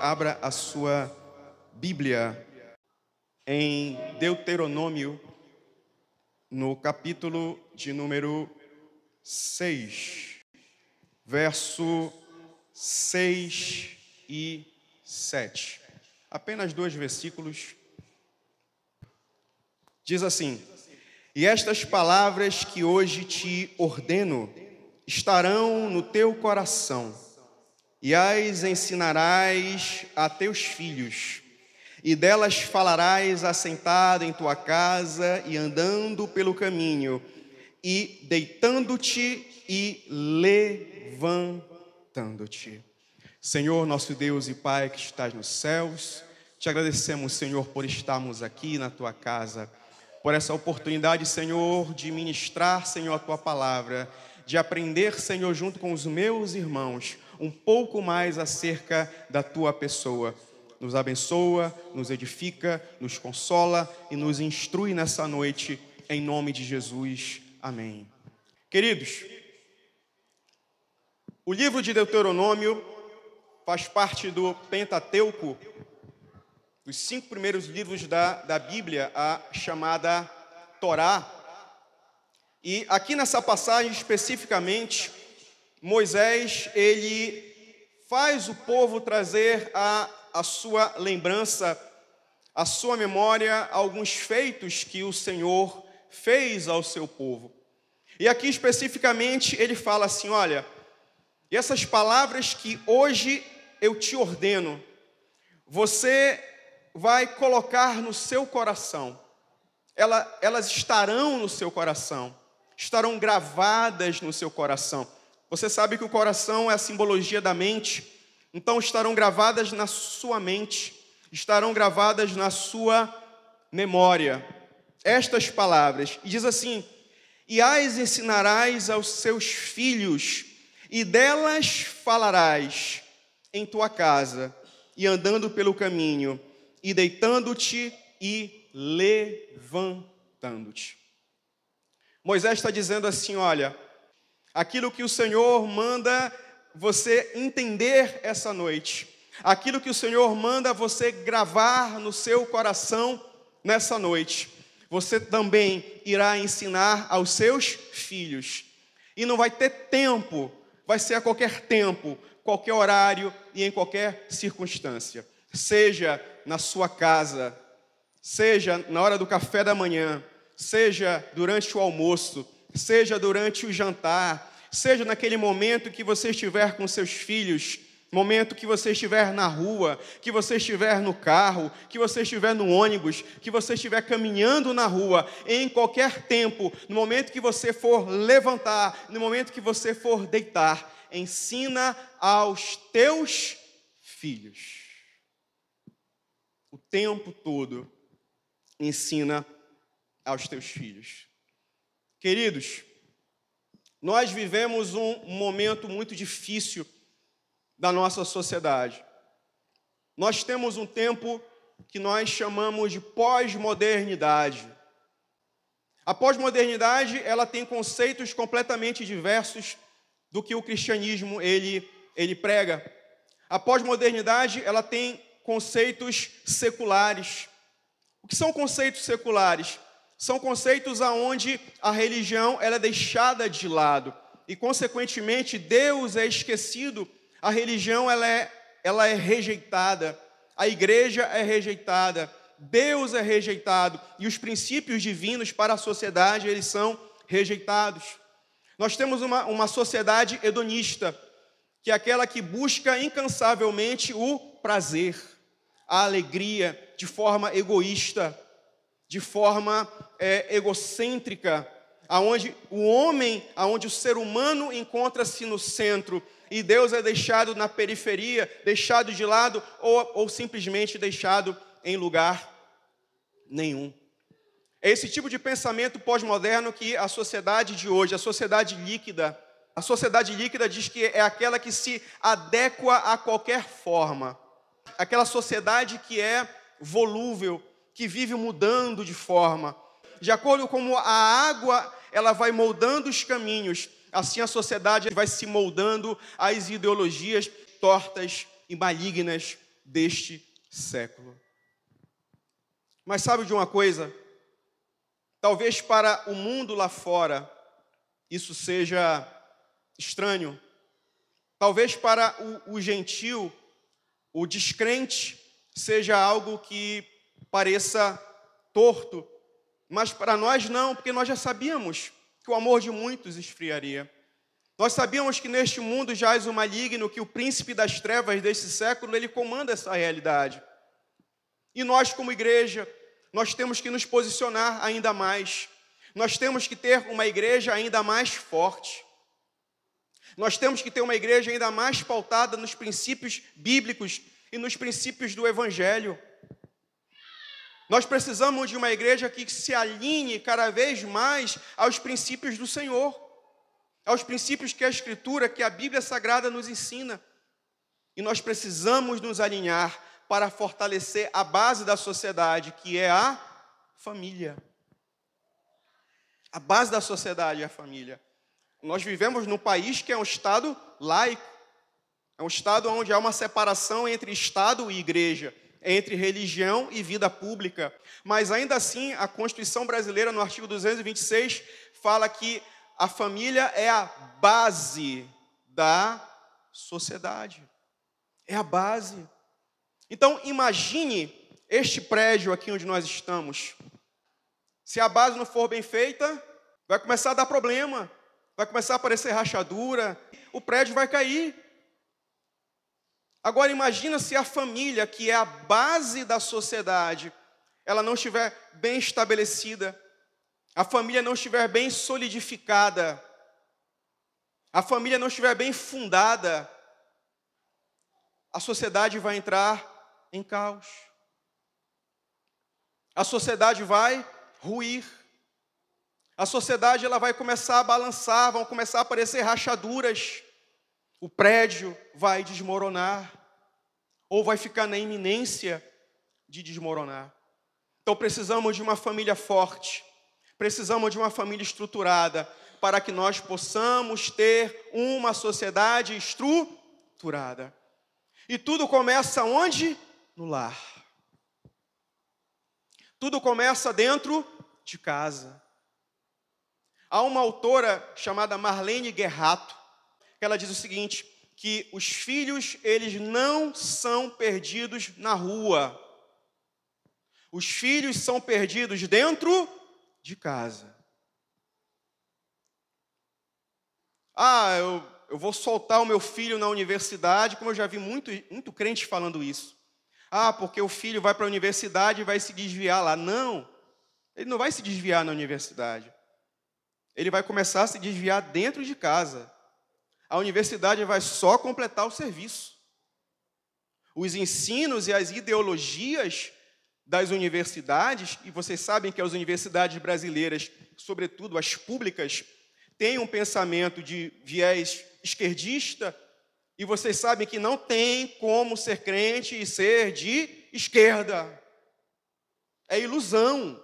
abra a sua Bíblia em Deuteronômio, no capítulo de número 6, verso 6 e 7. Apenas 2 versículos. Diz assim: E estas palavras que hoje te ordeno estarão no teu coração, e as ensinarás a teus filhos, e delas falarás assentado em tua casa e andando pelo caminho, e deitando-te e levantando-te. Senhor, nosso Deus e Pai que estás nos céus, te agradecemos, Senhor, por estarmos aqui na tua casa, por essa oportunidade, Senhor, de ministrar, Senhor, a tua palavra, de aprender, Senhor, junto com os meus irmãos, um pouco mais acerca da tua pessoa. Nos abençoa, nos edifica, nos consola e nos instrui nessa noite, em nome de Jesus. Amém. Queridos, o livro de Deuteronômio faz parte do Pentateuco, dos 5 primeiros livros da Bíblia, a chamada Torá. E aqui nessa passagem especificamente, Moisés, ele faz o povo trazer a sua lembrança, a sua memória, alguns feitos que o Senhor fez ao seu povo. E aqui especificamente ele fala assim: olha, e essas palavras que hoje eu te ordeno, você vai colocar no seu coração, elas estarão no seu coração, estarão gravadas no seu coração. Você sabe que o coração é a simbologia da mente, então estarão gravadas na sua mente, estarão gravadas na sua memória. Estas palavras, e diz assim: e as ensinarás aos seus filhos, e delas falarás em tua casa, e andando pelo caminho, e deitando-te e levantando-te. Moisés está dizendo assim: olha, aquilo que o Senhor manda você entender essa noite, aquilo que o Senhor manda você gravar no seu coração nessa noite, você também irá ensinar aos seus filhos. E não vai ter tempo, vai ser a qualquer tempo, qualquer horário e em qualquer circunstância. Seja na sua casa, seja na hora do café da manhã, seja durante o almoço, seja durante o jantar, seja naquele momento que você estiver com seus filhos, momento que você estiver na rua, que você estiver no carro, que você estiver no ônibus, que você estiver caminhando na rua, em qualquer tempo, no momento que você for levantar, no momento que você for deitar, ensina aos teus filhos. O tempo todo ensina aos teus filhos. Queridos, nós vivemos um momento muito difícil da nossa sociedade. Nós temos um tempo que nós chamamos de pós-modernidade. A pós-modernidade, ela tem conceitos completamente diversos do que o cristianismo ele prega. A pós-modernidade, ela tem conceitos seculares. O que são conceitos seculares? São conceitos aonde a religião ela é deixada de lado e, consequentemente, Deus é esquecido, a religião ela é rejeitada, a igreja é rejeitada, Deus é rejeitado e os princípios divinos para a sociedade eles são rejeitados. Nós temos uma sociedade hedonista, que é aquela que busca incansavelmente o prazer, a alegria, de forma egoísta, de forma egocêntrica, aonde o ser humano encontra-se no centro e Deus é deixado na periferia, deixado de lado ou simplesmente deixado em lugar nenhum. É esse tipo de pensamento pós-moderno que a sociedade de hoje, a sociedade líquida diz que é aquela que se adequa a qualquer forma. Aquela sociedade que é volúvel, que vive mudando de forma. De acordo com a água, ela vai moldando os caminhos, assim a sociedade vai se moldando às ideologias tortas e malignas deste século. Mas sabe de uma coisa? Talvez para o mundo lá fora isso seja estranho. Talvez para o gentil, o descrente, seja algo que pareça torto. Mas para nós não, porque nós já sabíamos que o amor de muitos esfriaria. Nós sabíamos que neste mundo jaz o maligno, que o príncipe das trevas desse século, ele comanda essa realidade. E nós, como igreja, nós temos que nos posicionar ainda mais. Nós temos que ter uma igreja ainda mais forte. Nós temos que ter uma igreja ainda mais pautada nos princípios bíblicos e nos princípios do Evangelho. Nós precisamos de uma igreja que se alinhe cada vez mais aos princípios do Senhor, aos princípios que a Escritura, que a Bíblia Sagrada nos ensina. E nós precisamos nos alinhar para fortalecer a base da sociedade, que é a família. A base da sociedade é a família. Nós vivemos num país que é um Estado laico. É um Estado onde há uma separação entre Estado e igreja, entre religião e vida pública. Mas ainda assim, a Constituição brasileira, no artigo 226, fala que a família é a base da sociedade. É a base. Então, imagine este prédio aqui onde nós estamos. Se a base não for bem feita, vai começar a dar problema. Vai começar a aparecer rachadura. O prédio vai cair. Agora, imagina se a família, que é a base da sociedade, ela não estiver bem estabelecida. A família não estiver bem solidificada. A família não estiver bem fundada. A sociedade vai entrar em caos. A sociedade vai ruir. A sociedade ela vai começar a balançar, vão começar a aparecer rachaduras. O prédio vai desmoronar, ou vai ficar na iminência de desmoronar. Então precisamos de uma família forte, precisamos de uma família estruturada, para que nós possamos ter uma sociedade estruturada. E tudo começa onde? No lar. Tudo começa dentro de casa. Há uma autora chamada Marlene Guerrato, que ela diz o seguinte, que os filhos, eles não são perdidos na rua. Os filhos são perdidos dentro de casa. Eu vou soltar o meu filho na universidade, como eu já vi muito crente falando isso. Porque o filho vai para a universidade e vai se desviar lá. Não, ele não vai se desviar na universidade. Ele vai começar a se desviar dentro de casa. A universidade vai só completar o serviço. Os ensinos e as ideologias das universidades, e vocês sabem que as universidades brasileiras, sobretudo as públicas, têm um pensamento de viés esquerdista, e vocês sabem que não tem como ser crente e ser de esquerda. É ilusão.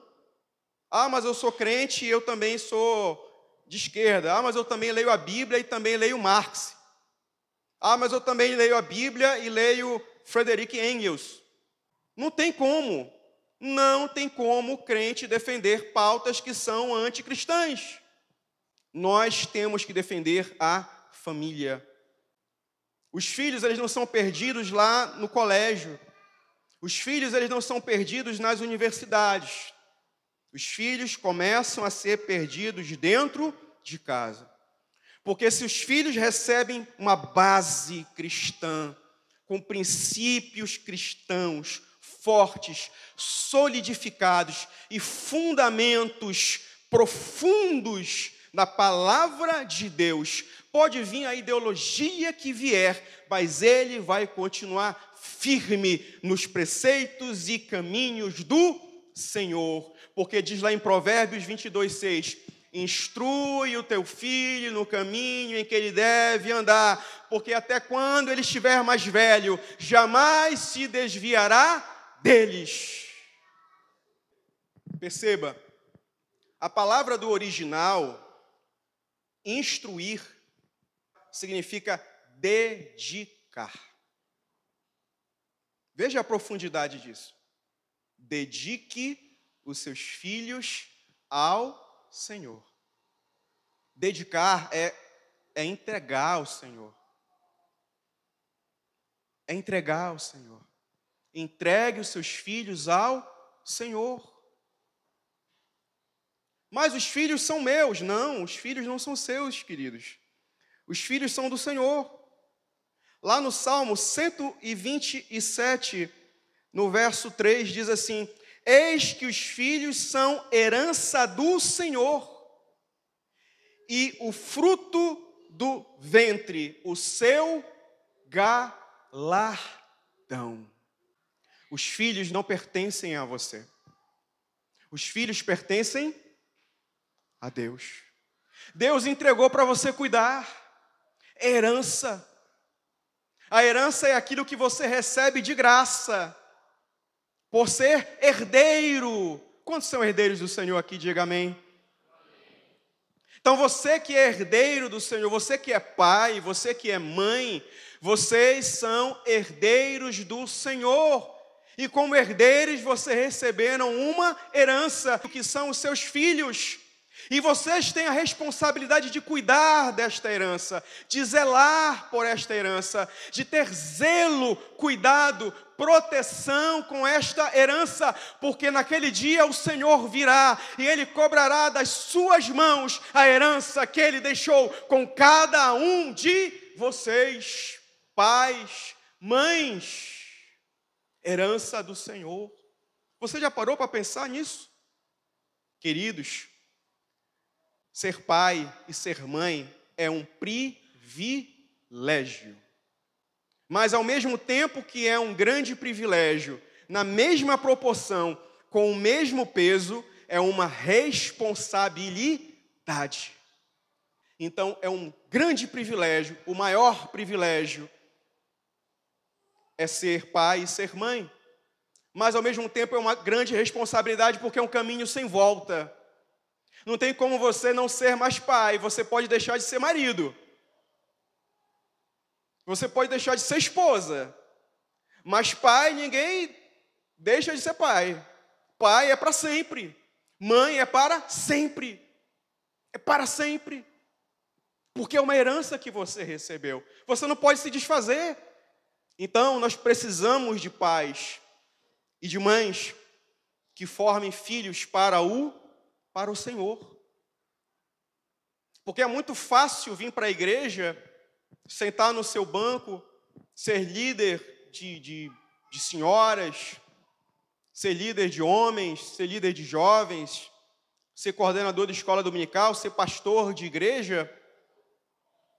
Mas eu sou crente e eu também sou de esquerda. Mas eu também leio a Bíblia e também leio Marx. Mas eu também leio a Bíblia e leio Friedrich Engels. Não tem como. Não tem como o crente defender pautas que são anticristãs. Nós temos que defender a família. Os filhos, eles não são perdidos lá no colégio. Os filhos, eles não são perdidos nas universidades. Os filhos começam a ser perdidos dentro de casa. Porque se os filhos recebem uma base cristã, com princípios cristãos fortes, solidificados e fundamentos profundos na palavra de Deus, pode vir a ideologia que vier, mas ele vai continuar firme nos preceitos e caminhos do Senhor. Porque diz lá em Provérbios 22:6, instrui o teu filho no caminho em que ele deve andar, porque até quando ele estiver mais velho, jamais se desviará deles. Perceba, a palavra do original, instruir, significa dedicar. Veja a profundidade disso. Dedique os seus filhos ao Senhor. Dedicar é entregar ao Senhor. É entregar ao Senhor. Entregue os seus filhos ao Senhor. Mas os filhos são meus. Não, os filhos não são seus, queridos. Os filhos são do Senhor. Lá no Salmo 127, no verso 3, diz assim: eis que os filhos são herança do Senhor, e o fruto do ventre, o seu galardão. Os filhos não pertencem a você. Os filhos pertencem a Deus. Deus entregou para você cuidar. É herança. A herança é aquilo que você recebe de graça, por ser herdeiro. Quantos são herdeiros do Senhor aqui? Diga amém. Então você que é herdeiro do Senhor, você que é pai, você que é mãe, vocês são herdeiros do Senhor. E como herdeiros, vocês receberam uma herança, que são os seus filhos. E vocês têm a responsabilidade de cuidar desta herança, de zelar por esta herança, de ter zelo, cuidado, proteção com esta herança, porque naquele dia o Senhor virá e Ele cobrará das suas mãos a herança que Ele deixou com cada um de vocês, pais, mães. Herança do Senhor. Você já parou para pensar nisso? Queridos, ser pai e ser mãe é um privilégio. Mas ao mesmo tempo que é um grande privilégio, na mesma proporção, com o mesmo peso, é uma responsabilidade. Então é um grande privilégio, o maior privilégio é ser pai e ser mãe. Mas ao mesmo tempo é uma grande responsabilidade, porque é um caminho sem volta. Não tem como você não ser mais pai, você pode deixar de ser marido. Você pode deixar de ser esposa. Mas pai, ninguém deixa de ser pai. Pai é para sempre. Mãe é para sempre. É para sempre. Porque é uma herança que você recebeu. Você não pode se desfazer. Então, nós precisamos de pais e de mães que formem filhos para o Senhor. Porque é muito fácil vir para a igreja, sentar no seu banco, ser líder de senhoras, ser líder de homens, ser líder de jovens, ser coordenador de escola dominical, ser pastor de igreja,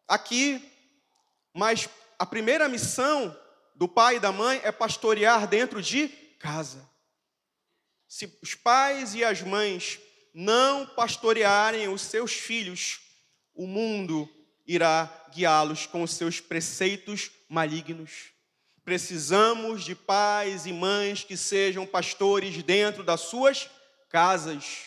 aqui. Mas a primeira missão do pai e da mãe é pastorear dentro de casa. Se os pais e as mães não pastorearem os seus filhos, o mundo irá guiá-los com os seus preceitos malignos. Precisamos de pais e mães que sejam pastores dentro das suas casas.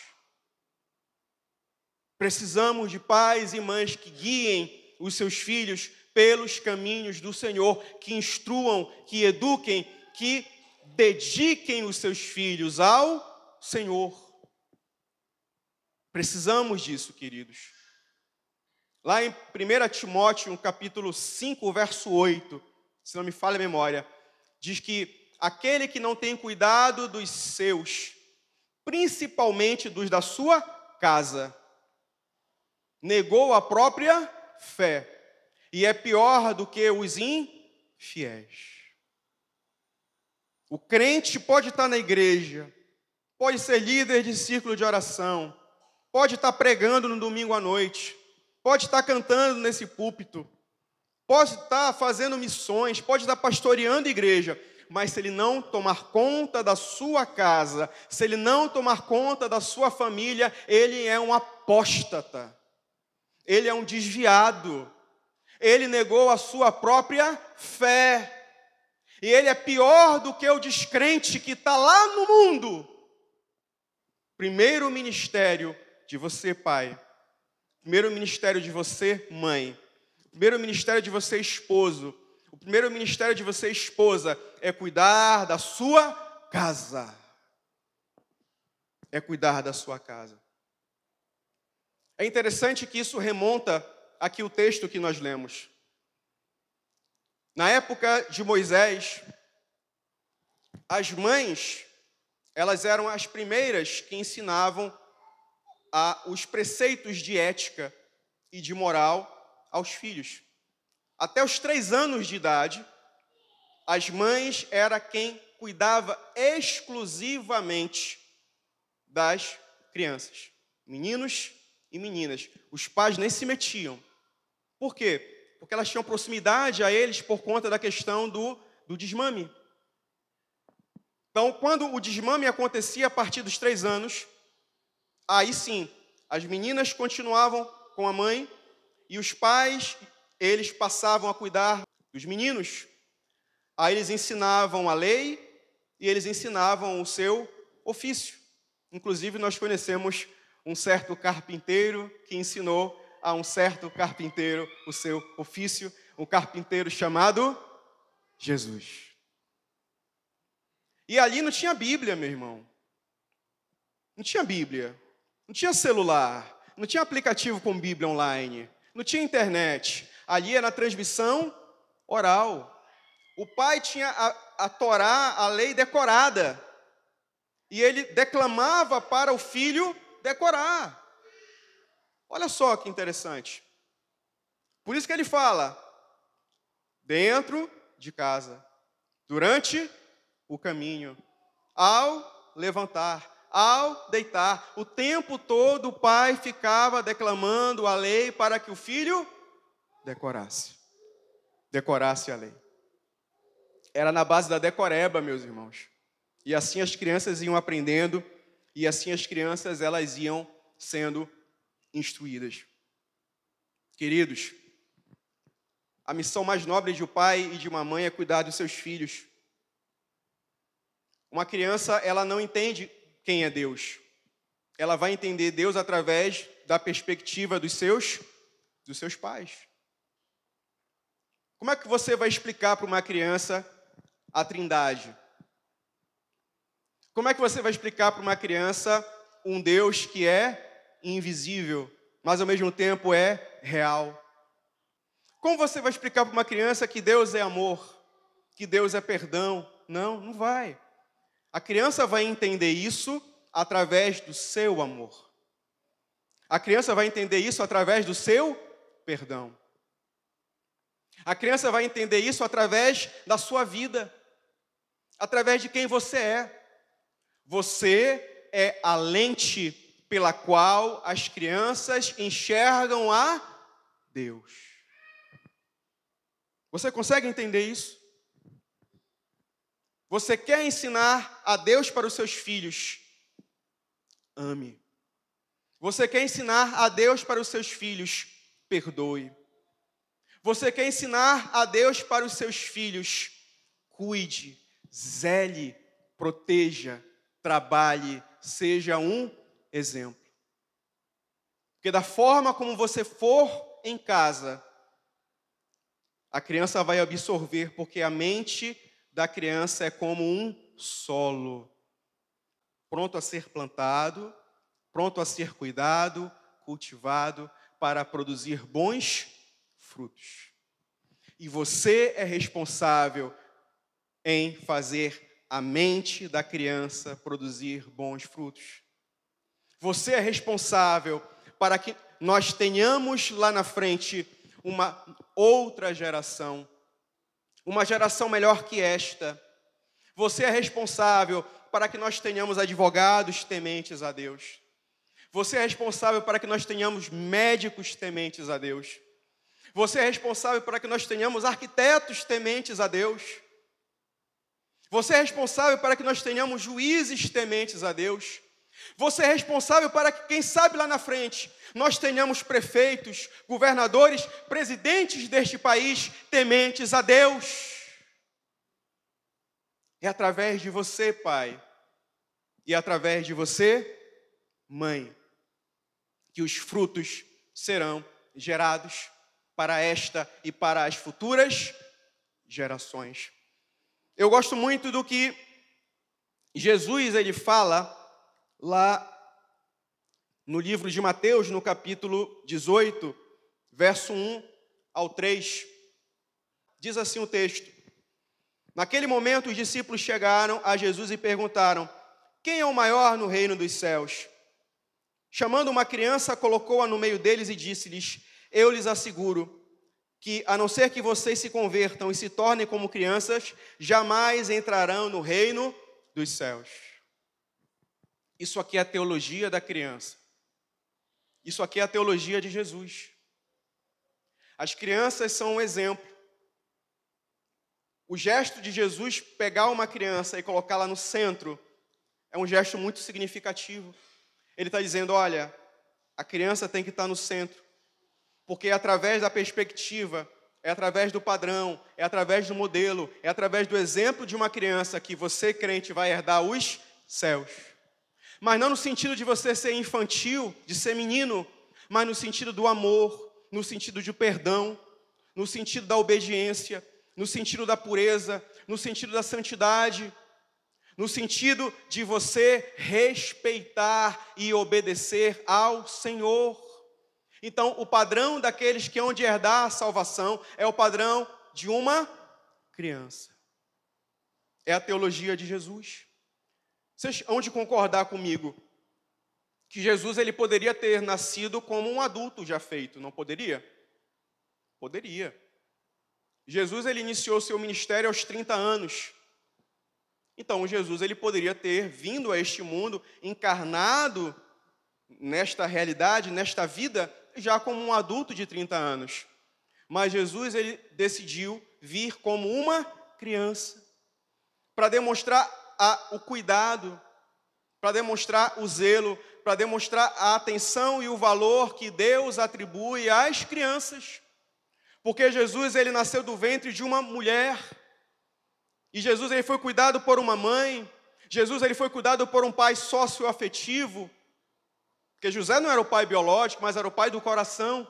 Precisamos de pais e mães que guiem os seus filhos pelos caminhos do Senhor, que instruam, que eduquem, que dediquem os seus filhos ao Senhor. Precisamos disso, queridos. Lá em 1 Timóteo, no capítulo 5, verso 8, se não me falha a memória, diz que aquele que não tem cuidado dos seus, principalmente dos da sua casa, negou a própria fé e é pior do que os infiéis. O crente pode estar na igreja, pode ser líder de círculo de oração, pode estar pregando no domingo à noite, pode estar cantando nesse púlpito, pode estar fazendo missões, pode estar pastoreando igreja, mas se ele não tomar conta da sua casa, se ele não tomar conta da sua família, ele é um apóstata, ele é um desviado, ele negou a sua própria fé, e ele é pior do que o descrente que está lá no mundo. Primeiro ministério de você, pai. Primeiro ministério de você, mãe. Primeiro ministério de você, esposo. O primeiro ministério de você, esposa, é cuidar da sua casa. É cuidar da sua casa. É interessante que isso remonta aqui o texto que nós lemos. Na época de Moisés, as mães, elas eram as primeiras que ensinavam os preceitos de ética e de moral aos filhos. Até os 3 anos de idade, as mães eram quem cuidava exclusivamente das crianças, meninos e meninas. Os pais nem se metiam. Por quê? Porque elas tinham proximidade a eles por conta da questão do desmame. Então, quando o desmame acontecia a partir dos 3 anos, aí sim, as meninas continuavam com a mãe e os pais, eles passavam a cuidar dos meninos. Aí eles ensinavam a lei e eles ensinavam o seu ofício. Inclusive, nós conhecemos um certo carpinteiro que ensinou a um certo carpinteiro o seu ofício, um carpinteiro chamado Jesus. E ali não tinha Bíblia, meu irmão. Não tinha Bíblia. Não tinha celular. Não tinha aplicativo com Bíblia online. Não tinha internet. Ali era a transmissão oral. O pai tinha a Torá, a lei decorada. E ele declamava para o filho decorar. Olha só que interessante. Por isso que ele fala, dentro de casa, durante o caminho, ao levantar, ao deitar, o tempo todo o pai ficava declamando a lei para que o filho decorasse a lei. Era na base da decoreba, meus irmãos. E assim as crianças iam aprendendo, e assim as crianças elas iam sendo instruídas. Queridos, a missão mais nobre de um pai e de uma mãe é cuidar dos seus filhos. Uma criança, ela não entende quem é Deus. Ela vai entender Deus através da perspectiva dos seus pais. Como é que você vai explicar para uma criança a Trindade? Como é que você vai explicar para uma criança um Deus que é invisível, mas ao mesmo tempo é real? Como você vai explicar para uma criança que Deus é amor, que Deus é perdão? Não vai. A criança vai entender isso através do seu amor. A criança vai entender isso através do seu perdão. A criança vai entender isso através da sua vida, através de quem você é. Você é a lente pela qual as crianças enxergam a Deus. Você consegue entender isso? Você quer ensinar a Deus para os seus filhos? Ame. Você quer ensinar a Deus para os seus filhos? Perdoe. Você quer ensinar a Deus para os seus filhos? Cuide, zele, proteja, trabalhe, seja um exemplo. Porque da forma como você for em casa, a criança vai absorver, porque a mente da criança é como um solo, pronto a ser plantado, pronto a ser cuidado, cultivado, para produzir bons frutos. E você é responsável em fazer a mente da criança produzir bons frutos. Você é responsável para que nós tenhamos lá na frente uma outra geração, uma geração melhor que esta. Você é responsável para que nós tenhamos advogados tementes a Deus. Você é responsável para que nós tenhamos médicos tementes a Deus. Você é responsável para que nós tenhamos arquitetos tementes a Deus. Você é responsável para que nós tenhamos juízes tementes a Deus. Você é responsável para que, quem sabe lá na frente, nós tenhamos prefeitos, governadores, presidentes deste país tementes a Deus. É através de você, pai, e através de você, mãe, que os frutos serão gerados para esta e para as futuras gerações. Eu gosto muito do que Jesus ele fala lá no livro de Mateus, no capítulo 18, verso 1 ao 3. Diz assim o texto: naquele momento os discípulos chegaram a Jesus e perguntaram: quem é o maior no reino dos céus? Chamando uma criança, colocou-a no meio deles e disse-lhes: eu lhes asseguro que, a não ser que vocês se convertam e se tornem como crianças, jamais entrarão no reino dos céus. Isso aqui é a teologia da criança. Isso aqui é a teologia de Jesus. As crianças são um exemplo. O gesto de Jesus pegar uma criança e colocá-la no centro é um gesto muito significativo. Ele está dizendo, olha, a criança tem que estar no centro, porque é através da perspectiva, é através do padrão, é através do modelo, é através do exemplo de uma criança que você, crente, vai herdar os céus. Mas não no sentido de você ser infantil, de ser menino, mas no sentido do amor, no sentido de perdão, no sentido da obediência, no sentido da pureza, no sentido da santidade, no sentido de você respeitar e obedecer ao Senhor. Então, o padrão daqueles que hão de herdar a salvação é o padrão de uma criança. É a teologia de Jesus. Vocês hão de concordar comigo que Jesus ele poderia ter nascido como um adulto já feito, não poderia? Poderia. Jesus ele iniciou seu ministério aos 30 anos. Então, Jesus ele poderia ter vindo a este mundo, encarnado nesta realidade, nesta vida, já como um adulto de 30 anos. Mas Jesus ele decidiu vir como uma criança, para demonstrar o cuidado, para demonstrar o zelo, para demonstrar a atenção e o valor que Deus atribui às crianças. Porque Jesus ele nasceu do ventre de uma mulher, e Jesus ele foi cuidado por uma mãe, Jesus ele foi cuidado por um pai socioafetivo, porque José não era o pai biológico, mas era o pai do coração.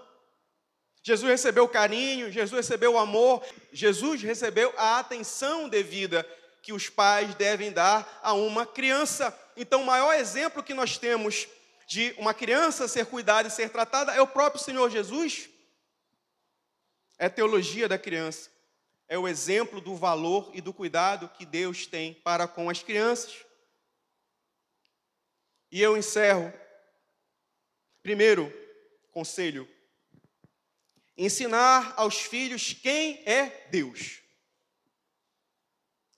Jesus recebeu carinho, Jesus recebeu o amor, Jesus recebeu a atenção devida que os pais devem dar a uma criança. Então, o maior exemplo que nós temos de uma criança ser cuidada e ser tratada é o próprio Senhor Jesus. É a teologia da criança. É o exemplo do valor e do cuidado que Deus tem para com as crianças. E eu encerro. Primeiro conselho: ensinar aos filhos quem é Deus.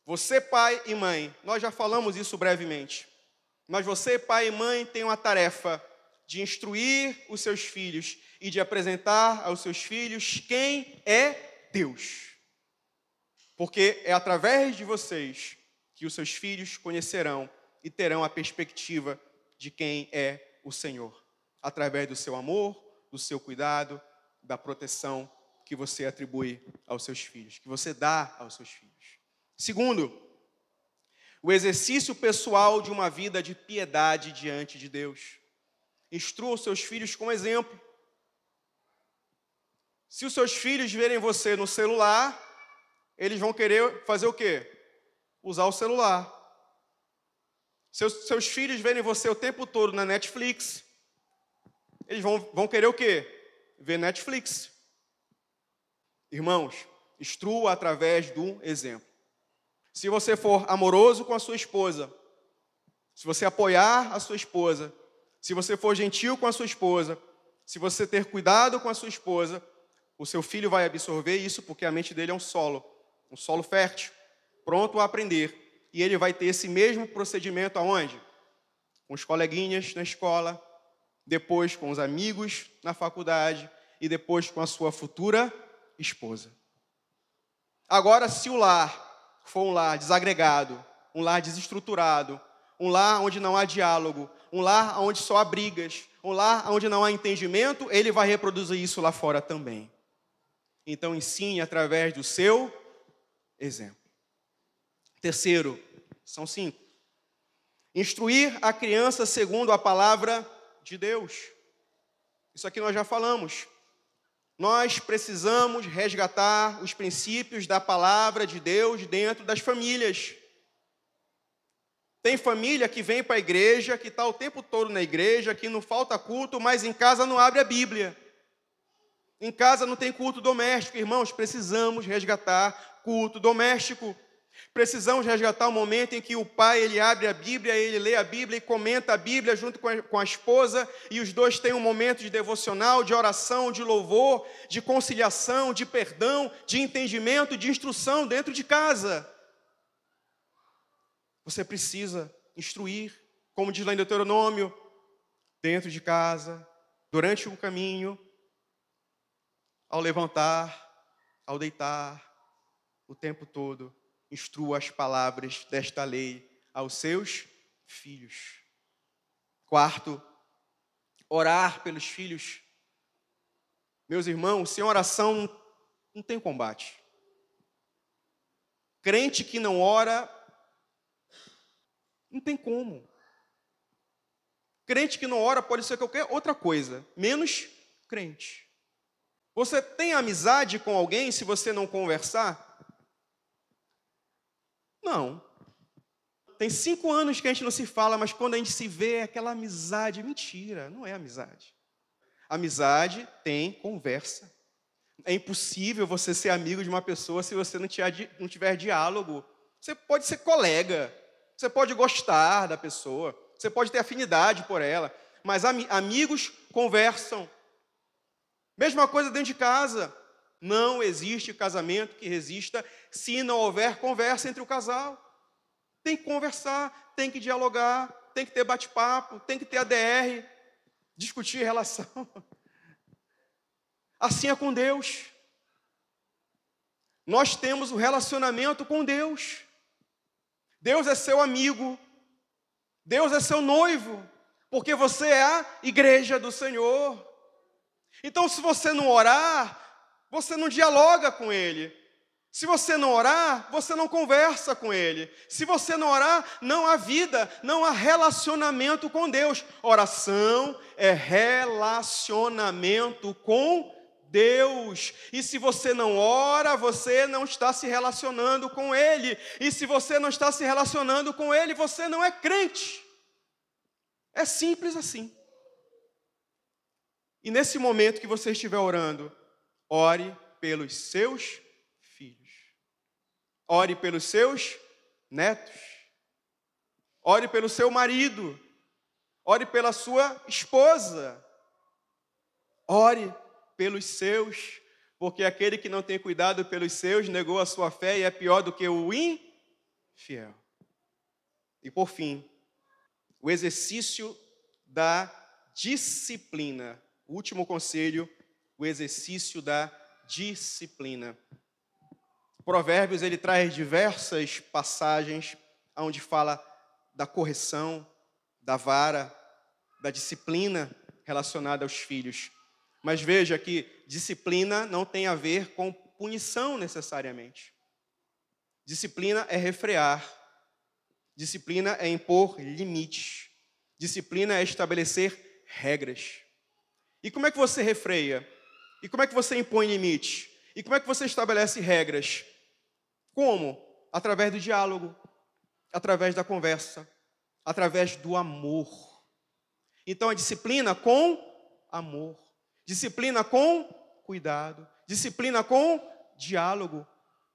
Você, pai e mãe, nós já falamos isso brevemente, mas você, pai e mãe, tem uma tarefa de instruir os seus filhos e de apresentar aos seus filhos quem é Deus. Porque é através de vocês que os seus filhos conhecerão e terão a perspectiva de quem é o Senhor. Através do seu amor, do seu cuidado, da proteção que você atribui aos seus filhos, que você dá aos seus filhos. Segundo, o exercício pessoal de uma vida de piedade diante de Deus. Instrua os seus filhos com exemplo. Se os seus filhos verem você no celular, eles vão querer fazer o quê? Usar o celular. Se seus filhos verem você o tempo todo na Netflix, eles vão querer o quê? Ver Netflix. Irmãos, instrua através do exemplo. Se você for amoroso com a sua esposa, se você apoiar a sua esposa, se você for gentil com a sua esposa, se você ter cuidado com a sua esposa, o seu filho vai absorver isso, porque a mente dele é um solo fértil, pronto a aprender. E ele vai ter esse mesmo procedimento aonde? Com os coleguinhas na escola, depois com os amigos na faculdade e depois com a sua futura esposa. Agora, se o lar for um lar desagregado, um lar desestruturado, um lar onde não há diálogo, um lar onde só há brigas, um lar onde não há entendimento, ele vai reproduzir isso lá fora também. Então, ensine através do seu exemplo. Terceiro, são 5. Instruir a criança segundo a palavra de Deus. Isso aqui nós já falamos. Nós precisamos resgatar os princípios da palavra de Deus dentro das famílias. Tem família que vem para a igreja, que está o tempo todo na igreja, que não falta culto, mas em casa não abre a Bíblia. Em casa não tem culto doméstico. Irmãos, precisamos resgatar culto doméstico. Precisamos resgatar o momento em que o pai ele abre a Bíblia, ele lê a Bíblia e comenta a Bíblia junto com a esposa, e os dois têm um momento de devocional, de oração, de louvor, de conciliação, de perdão, de entendimento, de instrução dentro de casa. Você precisa instruir, como diz lá em Deuteronômio, dentro de casa, durante o caminho, ao levantar, ao deitar, o tempo todo. Instrua as palavras desta lei aos seus filhos. Quarto, orar pelos filhos. Meus irmãos, sem oração não tem combate. Crente que não ora, não tem como. Crente que não ora pode ser qualquer outra coisa, menos crente. Você tem amizade com alguém se você não conversar? Não. Tem 5 anos que a gente não se fala, mas quando a gente se vê, é aquela amizade. Mentira, não é amizade. Amizade tem conversa. É impossível você ser amigo de uma pessoa se você não tiver diálogo. Você pode ser colega, você pode gostar da pessoa, você pode ter afinidade por ela, mas amigos conversam. Mesma coisa dentro de casa. Não existe casamento que resista se não houver conversa entre o casal. Tem que conversar, tem que dialogar, tem que ter bate-papo, tem que ter ADR, discutir relação. Assim é com Deus. Nós temos um relacionamento com Deus. Deus é seu amigo. Deus é seu noivo, porque você é a igreja do Senhor. Então, se você não orar, você não dialoga com Ele. Se você não orar, você não conversa com Ele. Se você não orar, não há vida, não há relacionamento com Deus. Oração é relacionamento com Deus. E se você não ora, você não está se relacionando com Ele. E se você não está se relacionando com Ele, você não é crente. É simples assim. E nesse momento que você estiver orando, ore pelos seus filhos. Ore pelos seus netos. Ore pelo seu marido. Ore pela sua esposa. Ore pelos seus, porque aquele que não tem cuidado pelos seus negou a sua fé e é pior do que o infiel. E por fim, o exercício da disciplina. O último conselho, o exercício da disciplina. Provérbios, ele traz diversas passagens onde fala da correção, da vara, da disciplina relacionada aos filhos. Mas veja que disciplina não tem a ver com punição necessariamente. Disciplina é refrear. Disciplina é impor limites. Disciplina é estabelecer regras. E como é que você refreia? E como é que você impõe limites? E como é que você estabelece regras? Como? Através do diálogo, através da conversa, através do amor. Então, a disciplina com amor, disciplina com cuidado, disciplina com diálogo,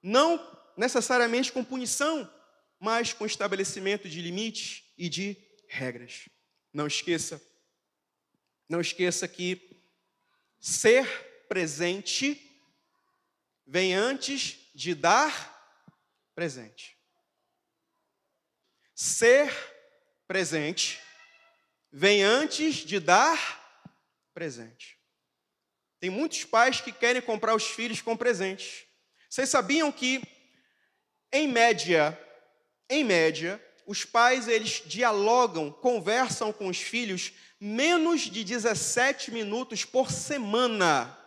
não necessariamente com punição, mas com estabelecimento de limites e de regras. Não esqueça que ser presente vem antes de dar presente. Ser presente vem antes de dar presente. Tem muitos pais que querem comprar os filhos com presentes. Vocês sabiam que, em média, os pais, eles dialogam, conversam com os filhos menos de 17 minutos por semana.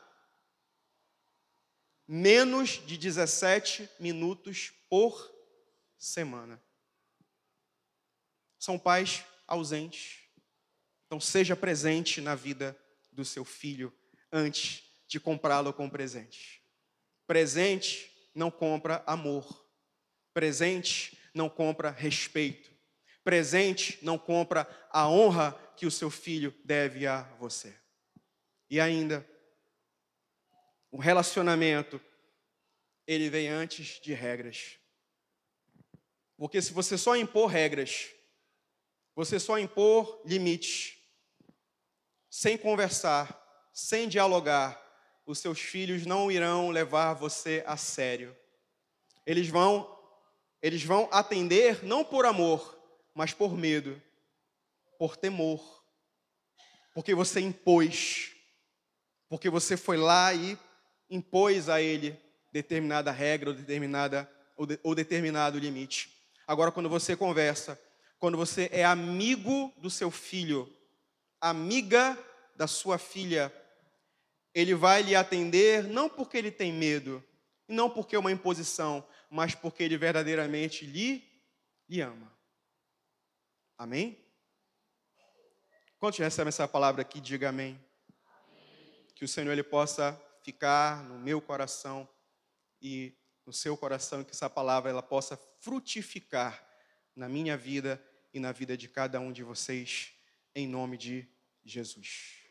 Menos de 17 minutos por semana. São pais ausentes. Então, seja presente na vida do seu filho antes de comprá-lo com presente. Presente não compra amor. Presente não compra respeito. Presente não compra a honra que o seu filho deve a você. E ainda, o relacionamento, ele vem antes de regras. Porque se você só impor regras, você só impor limites, sem conversar, sem dialogar, os seus filhos não irão levar você a sério. Eles vão atender não por amor, mas por medo, por temor, porque você impôs, porque você foi lá e impôs a ele determinada regra ou determinado limite. Agora, quando você conversa, quando você é amigo do seu filho, amiga da sua filha, ele vai lhe atender não porque ele tem medo, e não porque é uma imposição, mas porque ele verdadeiramente lhe ama. Amém? Quantos recebem essa palavra aqui, diga amém. Que o Senhor ele possa ficar no meu coração e no seu coração, e que essa palavra ela possa frutificar na minha vida e na vida de cada um de vocês, em nome de Jesus.